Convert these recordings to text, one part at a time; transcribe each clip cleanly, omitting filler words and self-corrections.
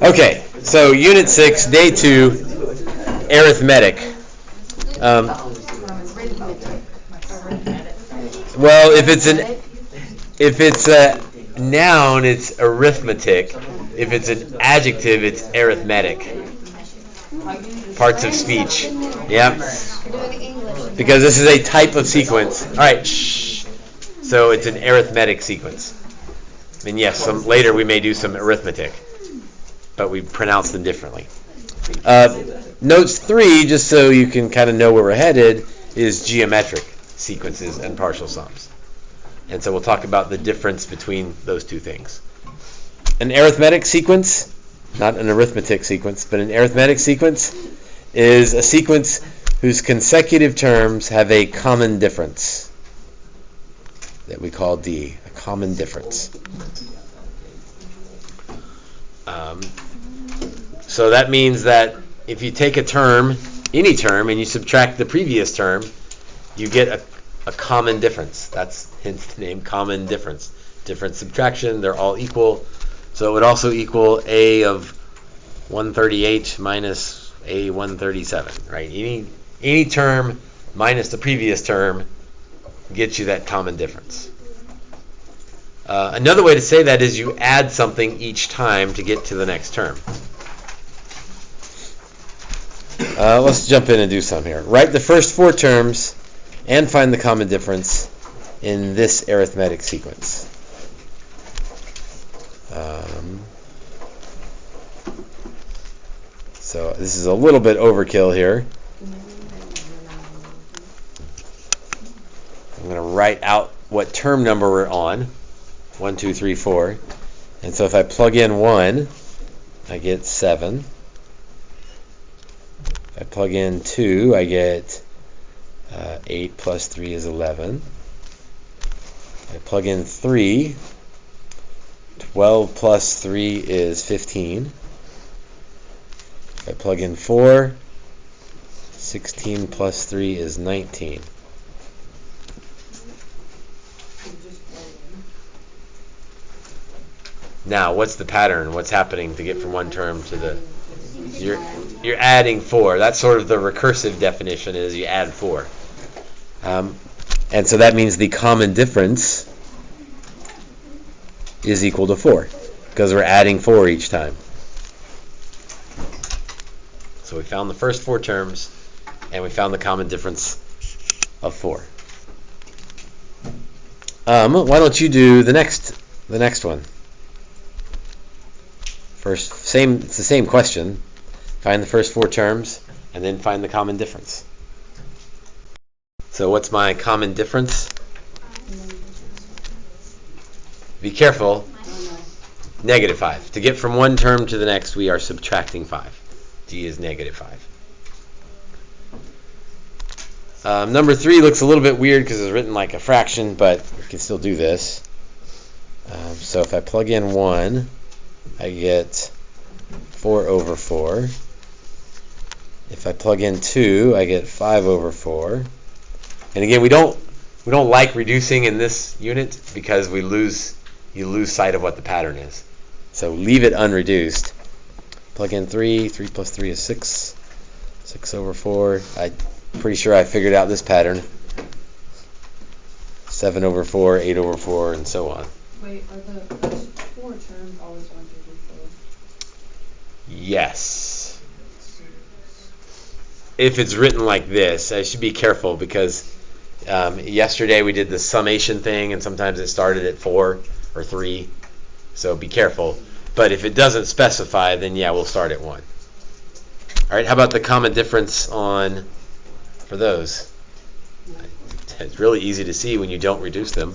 Okay, so Unit 6, Day 2, arithmetic. Well, if it's a noun, it's arithmetic. If it's an adjective, it's arithmetic. Parts of speech. Yeah. Because this is a type of sequence. All right. Shh. So it's an arithmetic sequence. And yes, later we may do some arithmetic, but we pronounce them differently. Notes 3, just so you can kind of know where we're headed, is geometric sequences and partial sums. And so we'll talk about the difference between those two things. An arithmetic sequence, not an arithmetic sequence, but an arithmetic sequence is a sequence whose consecutive terms have a common difference that we call D, a common difference. So that means that if you take a term, any term, and you subtract the previous term, you get a common difference. That's hence the name common difference. Difference subtraction, they're all equal. So it would also equal A of 138 minus A 137, right? Any term minus the previous term gets you that common difference. Another way to say that is you add something each time to get to the next term. Let's jump in and do some here. Write the first 4 terms and find the common difference in this arithmetic sequence. So this is a little bit overkill here. I'm going to write out what term number we're on. 1, 2, 3, 4. And so if I plug in 1, I get 7. If I plug in 2, I get 8 plus 3 is 11. If I plug in 3, 12 plus 3 is 15. If I plug in 4, 16 plus 3 is 19. Now, what's the pattern? What's happening to get from one term to the... You're adding 4. That's sort of the recursive definition, is you add 4. And so that means the common difference is equal to 4, because we're adding 4 each time. So we found the first 4 terms, and we found the common difference of 4. Why don't you do the next one? It's the same question. Find the first 4 terms, and then find the common difference. So what's my common difference? Be careful. Negative 5. To get from one term to the next, we are subtracting 5. D is negative 5. Number 3 looks a little bit weird because it's written like a fraction, but we can still do this. So if I plug in 1, I get 4 over 4. If I plug in 2, I get 5 over 4. And again, we don't like reducing in this unit because you lose sight of what the pattern is. So leave it unreduced. Plug in 3. 3 plus 3 is 6. 6 over 4. I'm pretty sure I figured out this pattern. 7 over 4, 8 over 4, and so on. Wait, are the first 4 terms always 1, 2, 3, 4? Yes. If it's written like this, I should be careful because yesterday we did the summation thing, and sometimes it started at 4 or 3. So be careful. But if it doesn't specify, then yeah, we'll start at 1. All right, how about the common difference for those? It's really easy to see when you don't reduce them.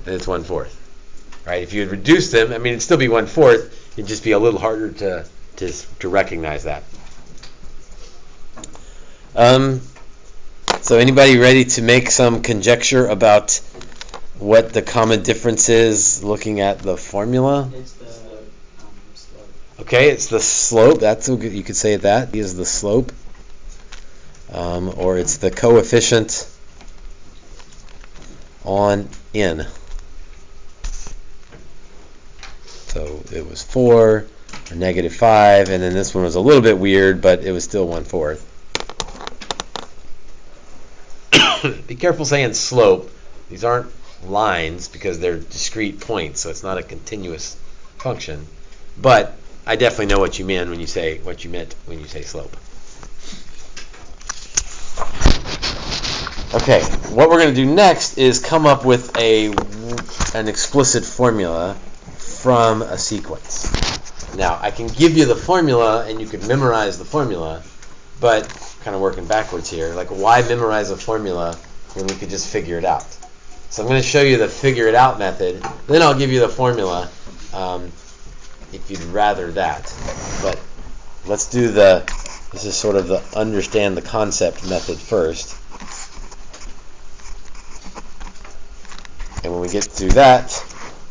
And it's 1/4. Right? If you had reduced them, it'd still be 1/4. It'd just be a little harder to recognize that. So anybody ready to make some conjecture about what the common difference is looking at the formula? It's the slope. Okay, it's the slope. You could say that is the slope. Or it's the coefficient on n. So So it was 4 or negative 5, and then this one was a little bit weird, but it was still 1/4. Be careful saying slope. These aren't lines because they're discrete points, so it's not a continuous function. But I definitely know what you meant when you say slope. Okay, what we're going to do next is come up with an explicit formula from a sequence. Now, I can give you the formula and you can memorize the formula, but kind of working backwards here, like why memorize a formula when we could just figure it out? So I'm going to show you the figure it out method, then I'll give you the formula if you'd rather that. But let's do this is sort of the understand the concept method first. And when we get through that,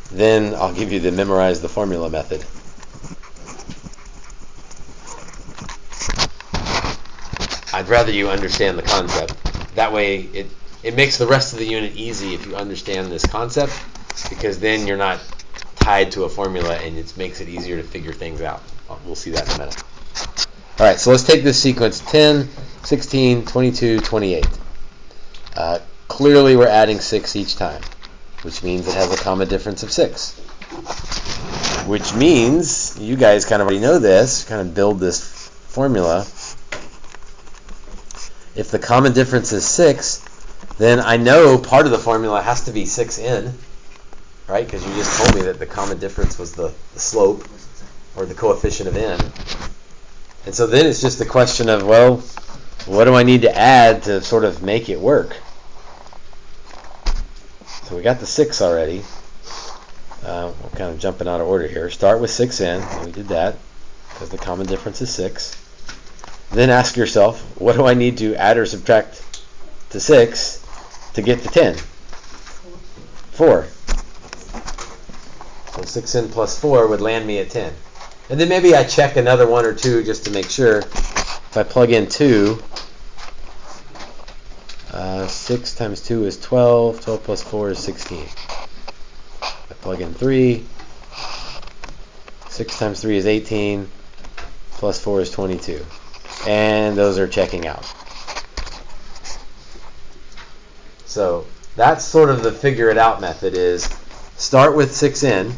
then I'll give you the memorize the formula method. I'd rather you understand the concept. That way it makes the rest of the unit easy if you understand this concept, because then you're not tied to a formula and it makes it easier to figure things out. We'll see that in a minute. Alright, so let's take this sequence 10, 16, 22, 28. Clearly we're adding 6 each time, which means it has a common difference of 6. Which means, you guys kind of already know this, kind of build this formula. If the common difference is 6, then I know part of the formula has to be 6n, right? Because you just told me that the common difference was the slope, or the coefficient of n. And so then it's just the question of, well, what do I need to add to sort of make it work? So we got the 6 already. We're kind of jumping out of order here. Start with 6n. We did that because the common difference is 6. Then ask yourself, what do I need to add or subtract to 6 to get to 10? 4. So 6n plus 4 would land me at 10. And then maybe I check another 1 or 2 just to make sure. If I plug in 2, 6 times 2 is 12. 12 plus 4 is 16. I plug in 3. 6 times 3 is 18. Plus 4 is 22. And those are checking out. So that's sort of the figure it out method, is start with 6n,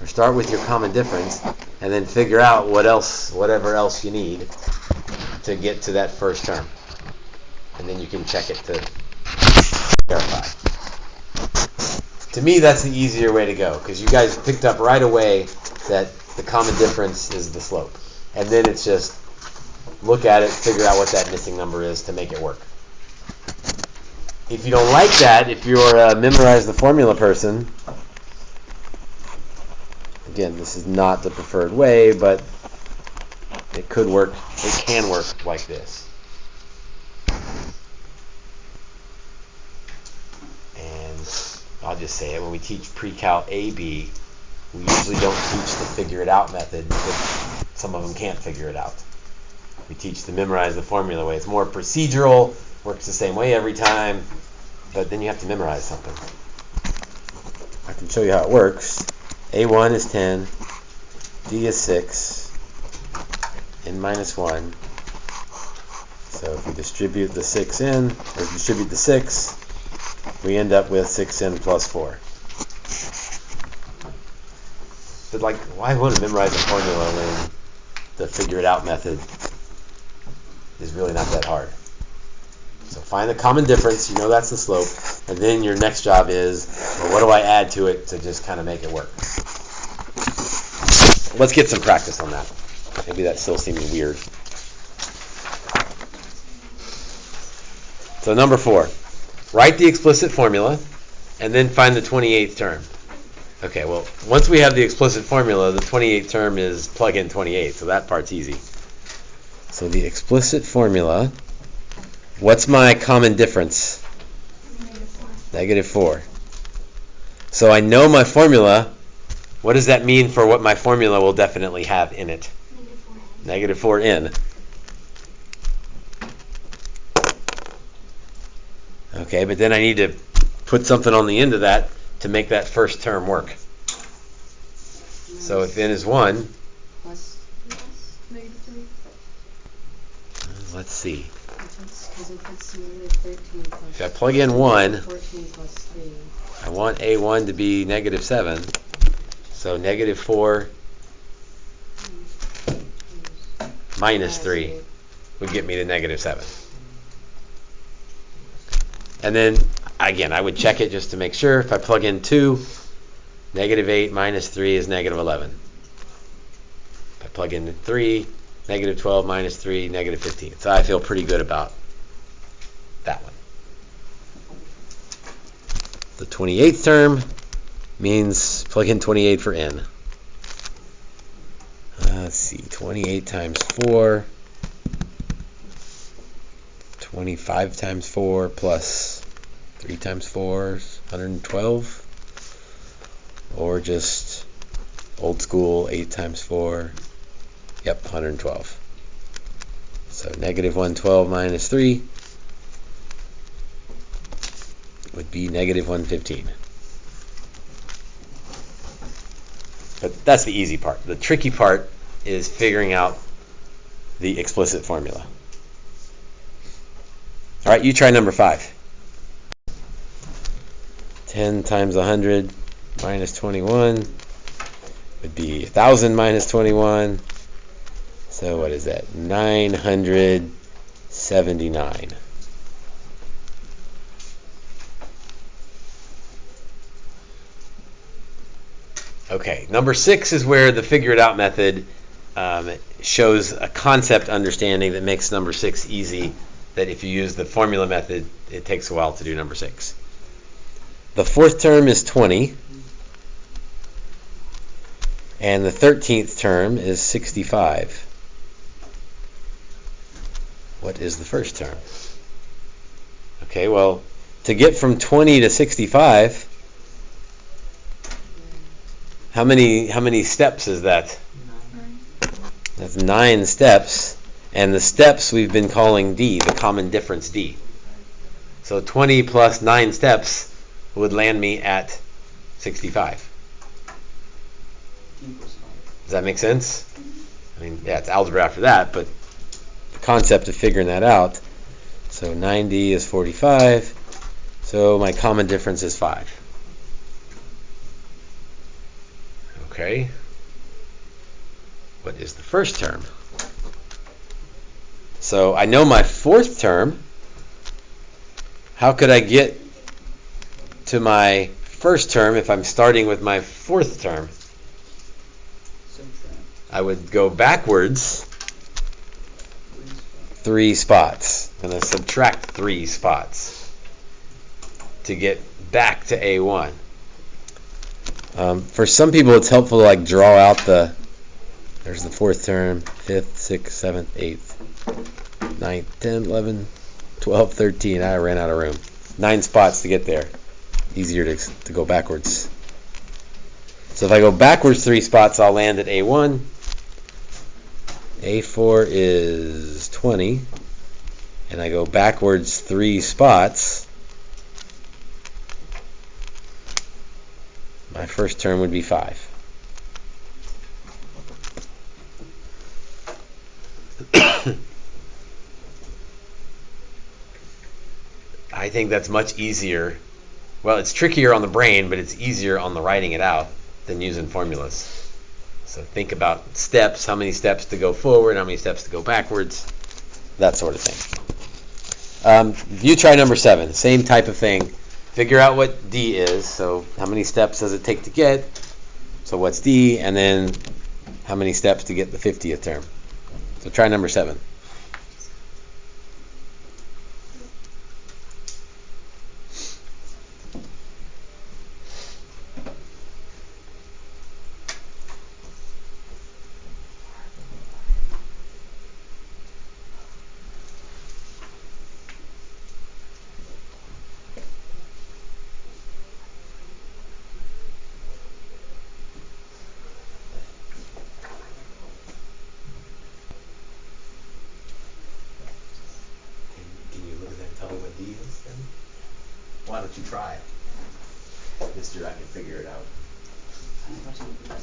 or start with your common difference, and then figure out whatever else you need to get to that first term. And then you can check it to verify. To me, that's the easier way to go, because you guys picked up right away that the common difference is the slope. And then it's just look at it, figure out what that missing number is to make it work. If you don't like that, if you're a memorize the formula person, again, this is not the preferred way, but it could work. It can work like this. And I'll just say it, when we teach PreCal AB, we usually don't teach the figure it out method because some of them can't figure it out. We teach the memorize the formula way. It's more procedural, works the same way every time, but then you have to memorize something. I can show you how it works. A1 is 10, D is 6, n minus 1. So if we distribute the 6 in, or distribute the 6, we end up with 6n plus 4. But like, why would I memorize a formula when the figure it out method is really not that hard? So find the common difference, you know that's the slope, and then your next job is, well, what do I add to it to just kind of make it work? Let's get some practice on that. Maybe that's still seeming weird. So number 4, write the explicit formula, and then find the 28th term. Okay, well, once we have the explicit formula, the 28th term is plug in 28, so that part's easy. So the explicit formula, what's my common difference? Negative 4. So I know my formula. What does that mean for what my formula will definitely have in it? Negative 4n. Okay, but then I need to put something on the end of that to make that first term work. So if n is 1, Plus -3. let's see. Because if it's -13 plus. If I plug in 1, 14 plus 3. I want A1 to be -7. So -4 minus 3 would get me to -7. And then, again, I would check it just to make sure. If I plug in 2, -8 minus 3 is -11. If I plug in 3, -12 minus 3, -15. So I feel pretty good about that one. The 28th term means plug in 28 for n. Let's see, 28 times 4, 25 times 4 plus 3 times 4 is 112. Or just old school, 8 times 4, yep, 112. So -112 minus 3 would be -115. But that's the easy part. The tricky part is figuring out the explicit formula. All right, you try number 5. 10 times 100 minus 21 would be 1,000 minus 21. So what is that? 979. Okay, number 6 is where the figure it out method shows a concept understanding that makes number 6 easy, that if you use the formula method, it takes a while to do number 6. The 4th term is 20, and the 13th term is 65. What is the first term? Okay, well, to get from 20 to 65, how many steps is that? 9. That's 9 steps, and the steps we've been calling d, the common difference d. So 20 plus 9 steps would land me at 65. Equals 5. Does that make sense? I mean, yeah, it's algebra after that, but the concept of figuring that out. So 9d is 45, so my common difference is 5. Okay. What is the first term? So I know my 4th term. How could I get to my first term if I'm starting with my 4th term? Subtract. I would go backwards 3 spots. I'm going to subtract 3 spots to get back to A1. For some people, it's helpful to draw out there's the 4th term, 5th, 6th, 7th, 8th, 9th, 10th, 11th, 12th, 13th. I ran out of room. 9 spots to get there. Easier to go backwards. So if I go backwards 3 spots, I'll land at A1. A4 is 20. And I go backwards 3 spots. My first term would be 5. I think that's much easier. Well, it's trickier on the brain, but it's easier on the writing it out than using formulas. So think about steps, how many steps to go forward, how many steps to go backwards, that sort of thing. You try number 7, same type of thing. Figure out what D is, so how many steps does it take to get, so what's D, and then how many steps to get the 50th term. So try number 7. Why don't you try it? Mister, I can figure it out. I don't know what to do with that.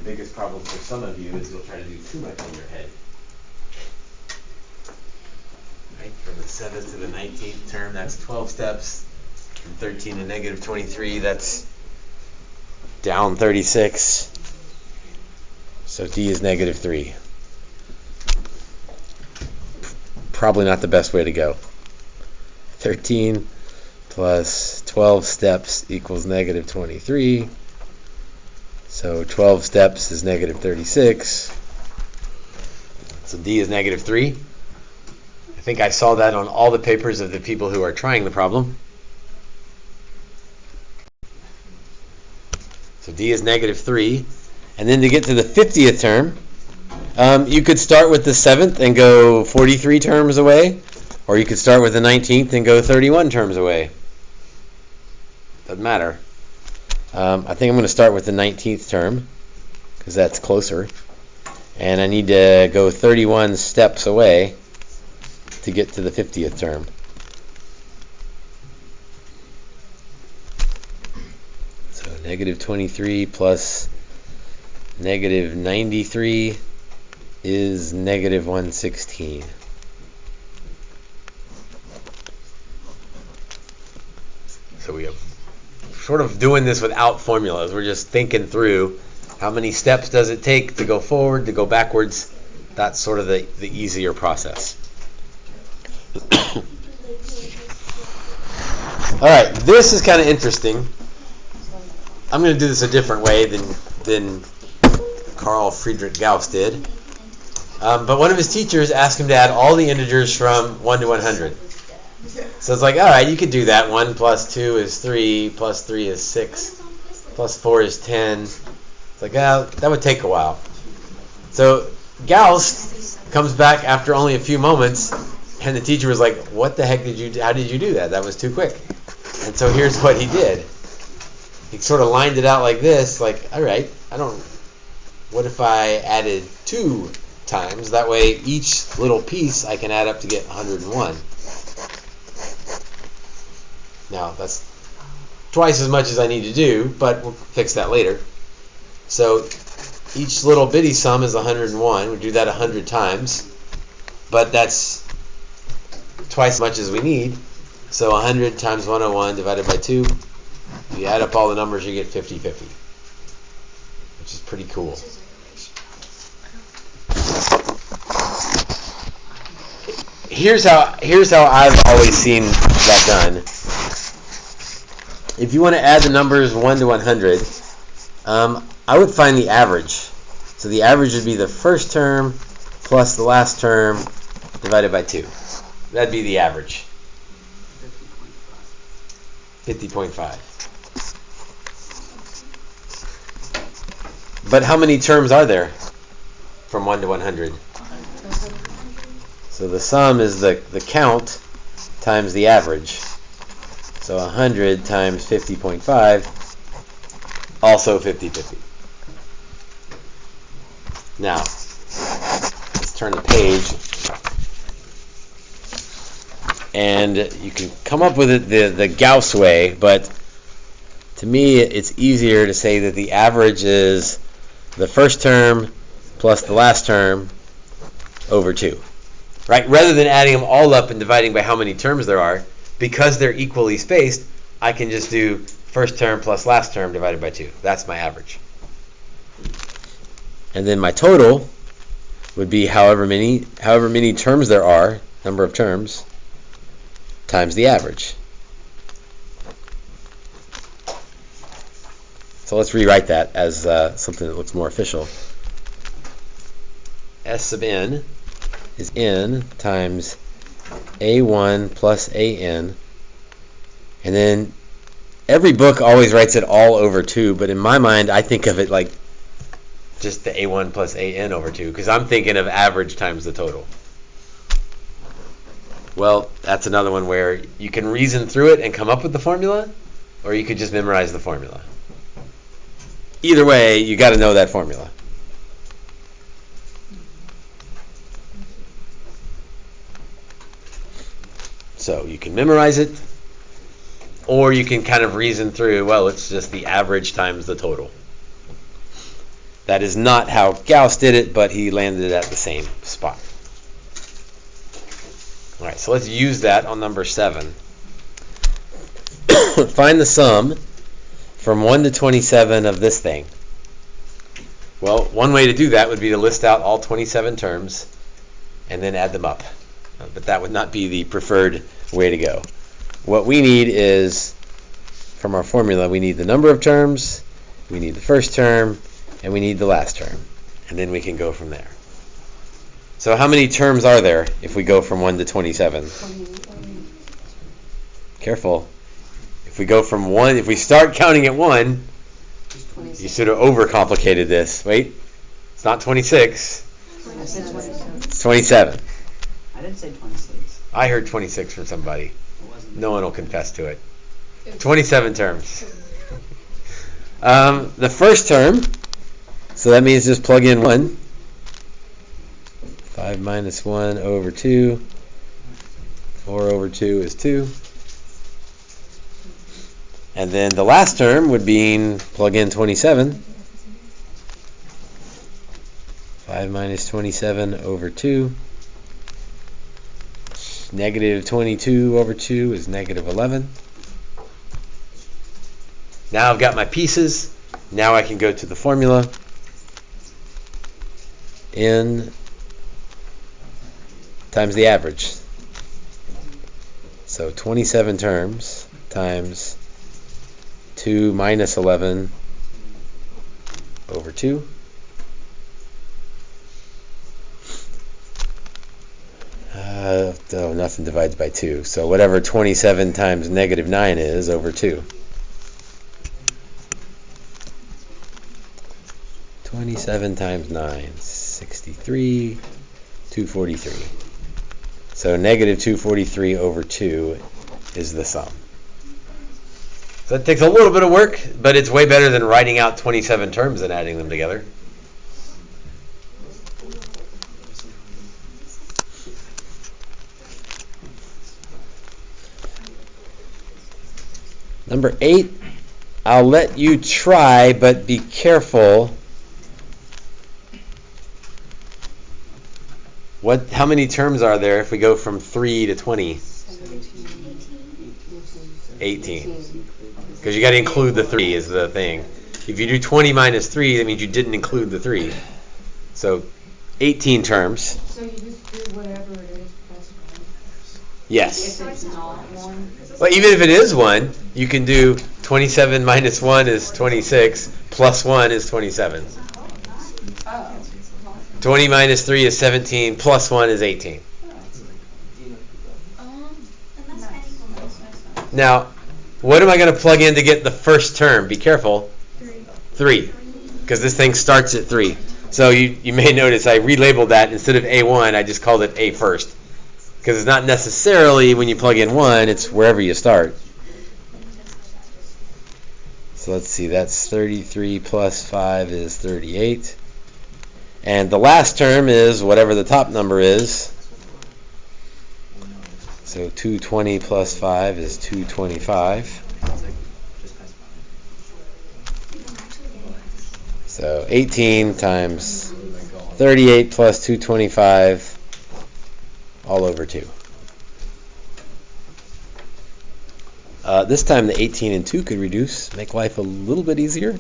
biggest problem for some of you is you'll try to do too much in your head. Right, from the 7th to the 19th term, that's 12 steps. From 13 to negative 23, that's down 36. So D is negative 3. Probably not the best way to go. 13 plus 12 steps equals negative 23. So 12 steps is negative 36. So D is negative 3. I think I saw that on all the papers of the people who are trying the problem. So D is negative 3. And then to get to the 50th term, you could start with the 7th and go 43 terms away, or you could start with the 19th and go 31 terms away. Doesn't matter. I think I'm going to start with the 19th term, because that's closer. And I need to go 31 steps away to get to the 50th term. So negative 23 plus negative 93 is negative 116. So we have sort of doing this without formulas. We're just thinking through how many steps does it take to go forward, to go backwards. That's sort of the easier process. All right, this is kind of interesting. I'm going to do this a different way than Carl Friedrich Gauss did. But one of his teachers asked him to add all the integers from 1 to 100. So it's like, all right, you could do that. 1 plus 2 is 3, plus 3 is 6, plus 4 is 10. It's like, that would take a while. So Gauss comes back after only a few moments, and the teacher was like, what the heck how did you do that? That was too quick. And so here's what he did. He sort of lined it out like this, like, all right, what if I added 2 times? That way each little piece I can add up to get 101. Now, that's twice as much as I need to do, but we'll fix that later. So each little bitty sum is 101. We do that 100 times, but that's twice as much as we need. So 100 times 101 divided by 2, you add up all the numbers, you get 50/50, which is pretty cool. Here's how I've always seen that done. If you want to add the numbers 1 to 100, I would find the average. So the average would be the first term plus the last term divided by 2. That'd be the average. 50.5. But how many terms are there from 1 to 100? So the sum is the count times the average. So 100 times 50.5, also 50/50. Now, let's turn the page. And you can come up with it the Gauss way, but to me it's easier to say that the average is the first term plus the last term over 2. Right? Rather than adding them all up and dividing by how many terms there are, because they're equally spaced, I can just do first term plus last term divided by 2. That's my average. And then my total would be however many terms there are, number of terms, times the average. So let's rewrite that as something that looks more official. S sub n is n times a1 plus an, and then every book always writes it all over 2, but in my mind I think of it like just the a1 plus an over 2, because I'm thinking of average times the total. Well, that's another one where you can reason through it and come up with the formula, or you could just memorize the formula. Either way, you got to know that formula. So you can memorize it, or you can kind of reason through, well, it's just the average times the total. That is not how Gauss did it, but he landed at the same spot. All right, so let's use that on number 7. Find the sum from 1 to 27 of this thing. Well, one way to do that would be to list out all 27 terms and then add them up. But that would not be the preferred way to go. What we need is, from our formula, we need the number of terms, we need the first term, and we need the last term. And then we can go from there. So how many terms are there if we go from 1 to 27? Careful. If we go from 1, if we start counting at 1, you sort of overcomplicated this. Wait, it's not 26. It's 27. I didn't say 26. I heard 26 from somebody. It wasn't. No one will confess to it. 27 terms. The first term, so that means just plug in 1. 5 minus 1 over 2. 4 over 2 is 2. And then the last term would be plug in 27. 5 minus 27 over 2. Negative 22 over 2 is negative 11. Now I've got my pieces. Now I can go to the formula. N times the average. So 27 terms times 2 minus 11 over 2. Nothing divides by 2. So whatever 27 times negative 9 is over 2. 27 times 9, 63, 243. So negative 243 over 2 is the sum. So that takes a little bit of work, but it's way better than writing out 27 terms and adding them together. Number 8, I'll let you try, but be careful. How many terms are there if we go from 3 to 20? 18. Because you got to include the 3 is the thing. If you do 20 minus 3, that means you didn't include the 3. So 18 terms. So you just do whatever it is plus 1? Yes. If it's not 1? Well, even if it is 1, you can do 27 minus 1 is 26, plus 1 is 27. Oh. 20 minus 3 is 17, plus 1 is 18. Now, what am I going to plug in to get the first term? Be careful. 3. Because this thing starts at 3. So you may notice I relabeled that. Instead of A1, I just called it A first. Because it's not necessarily when you plug in 1, it's wherever you start. So let's see, that's 33 plus 5 is 38. And the last term is whatever the top number is. So 220 plus 5 is 225. So 18 times 38 plus 225 all over 2. This time the 18 and 2 could reduce, make life a little bit easier.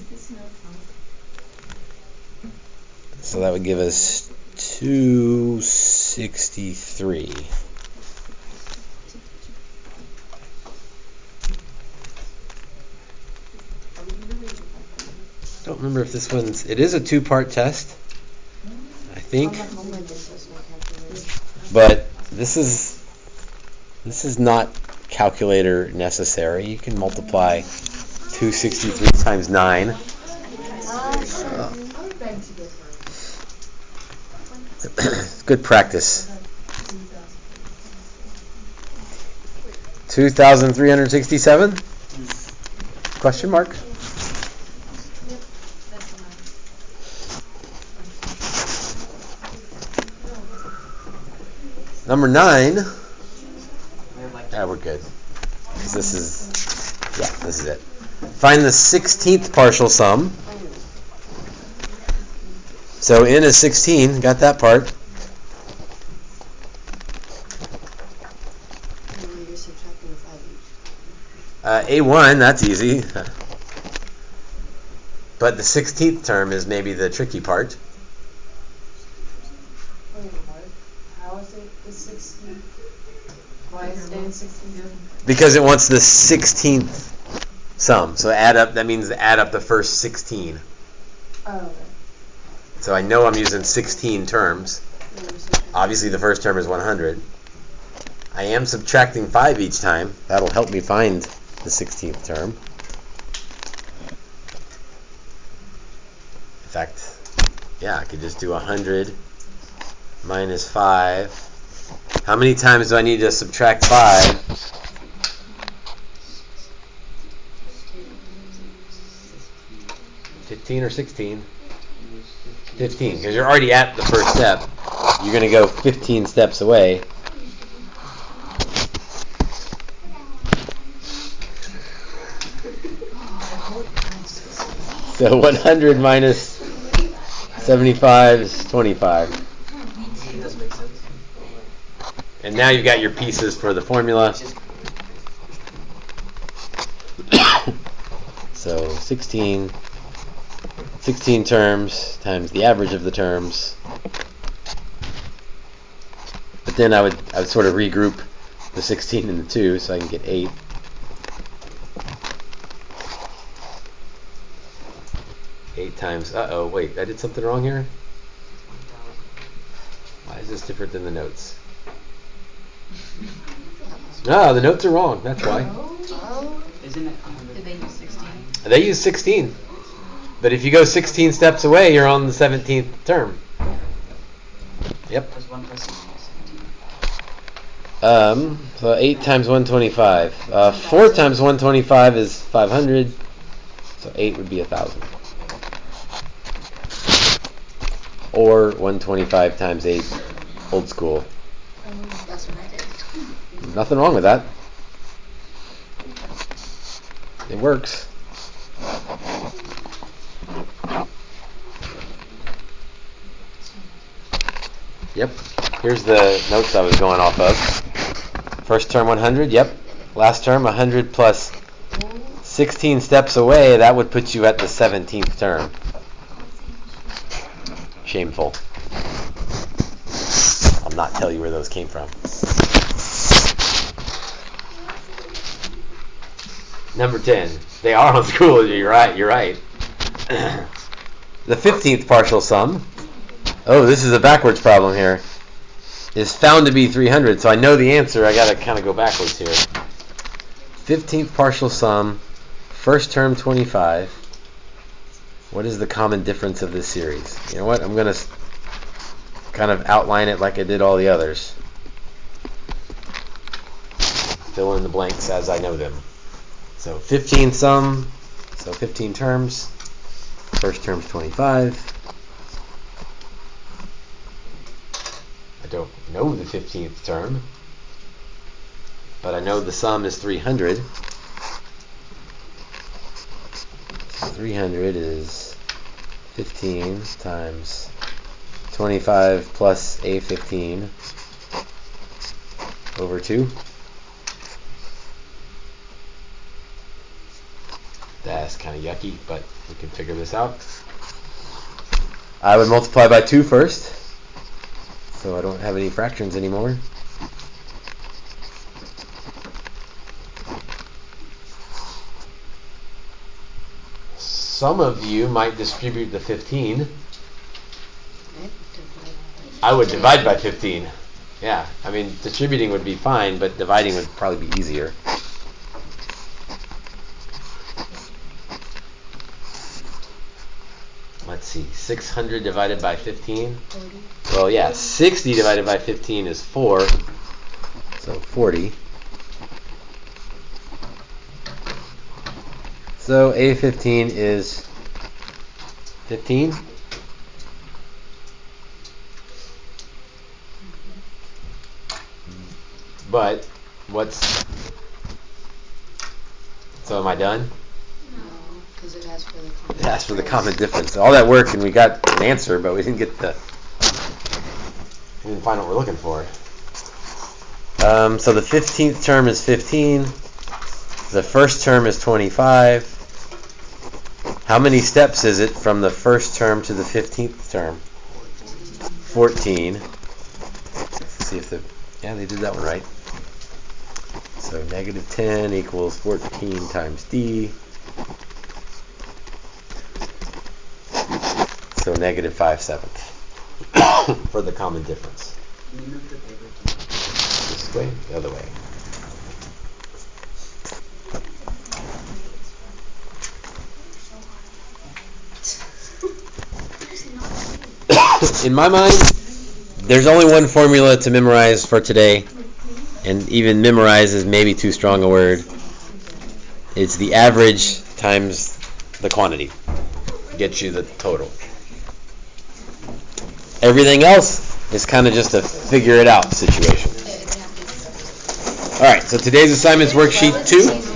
So that would give us 263. Don't remember if this one's, it is a 2-part test, I think. But this is not calculator necessary. You can multiply 263 times 9. Good practice. 2,367? Question mark? Number 9. Yeah, we're good. This is it. Find the 16th partial sum. So n is 16. Got that part. And you're subtracting 5 each. A1, that's easy. But the 16th term is maybe the tricky part. Wait, what? How is it the 16th? Why is it 16th? Because it wants the 16th sum. So add up, that means add up the first 16. Oh, okay. So I know I'm using 16 terms. Obviously the first term is 100. I am subtracting 5 each time. That'll help me find the 16th term. In fact, yeah, I could just do 100 minus 5. How many times do I need to subtract 5? 15 or 16? 15, because you're already at the first step. You're going to go 15 steps away. So 100 minus 75 is 25. And now you've got your pieces for the formula. So 16 terms times the average of the terms. But then I would sort of regroup the 16 and the 2 so I can get 8. Times, wait, I did something wrong here? Why is this different than the notes? No, the notes are wrong, that's why. Isn't it 100? Did they use 16? They use 16. But if you go 16 steps away, you're on the 17th term. Yep. Because 1 plus 17. So 8 times 125. 4 times 125 is 500. So 8 would be 1,000. Or 125 times 8, old school. That's what I did. Nothing wrong with that. It works. Yep. Here's the notes I was going off of. First term 100, yep. Last term 100 plus 16 steps away, that would put you at the 17th term. Shameful. I'll not tell you where those came from. Number 10. They are on school. You're right. The 15th partial sum. Oh, this is a backwards problem here. Is found to be 300. So I know the answer. I got to kind of go backwards here. 15th partial sum. First term 25. What is the common difference of this series? You know what? I'm going to kind of outline it like I did all the others. Fill in the blanks as I know them. So 15 sum, so 15 terms. First term's 25. I don't know the 15th term, but I know the sum is 300. 300 is 15 times 25 plus A15 over 2. That's kind of yucky, but we can figure this out. I would multiply by 2 first, so I don't have any fractions anymore. Some of you might distribute the 15. I would divide by 15. Yeah, I mean, distributing would be fine, but dividing would probably be easier. Let's see, 600 divided by 15? 40. Well, yeah, 60 divided by 15 is 4, so 40. So A15 is 15. But what's... So am I done? Because it asks for the common It asked for the common difference. All that work, and we got an answer, but we didn't get we didn't find what we're looking for. So the 15th term is 15. The first term is 25. How many steps is it from the first term to the 15th term? 14. Let's see if they did that one right. So negative 10 equals 14 times d. So negative 5/7 for the common difference. Can you move the paper to This way, the other way. In my mind, there's only one formula to memorize for today, and even memorize is maybe too strong a word. It's the average times the quantity. Gets you the total. Everything else is kind of just a figure it out situation. Alright, so today's assignment is worksheet 2.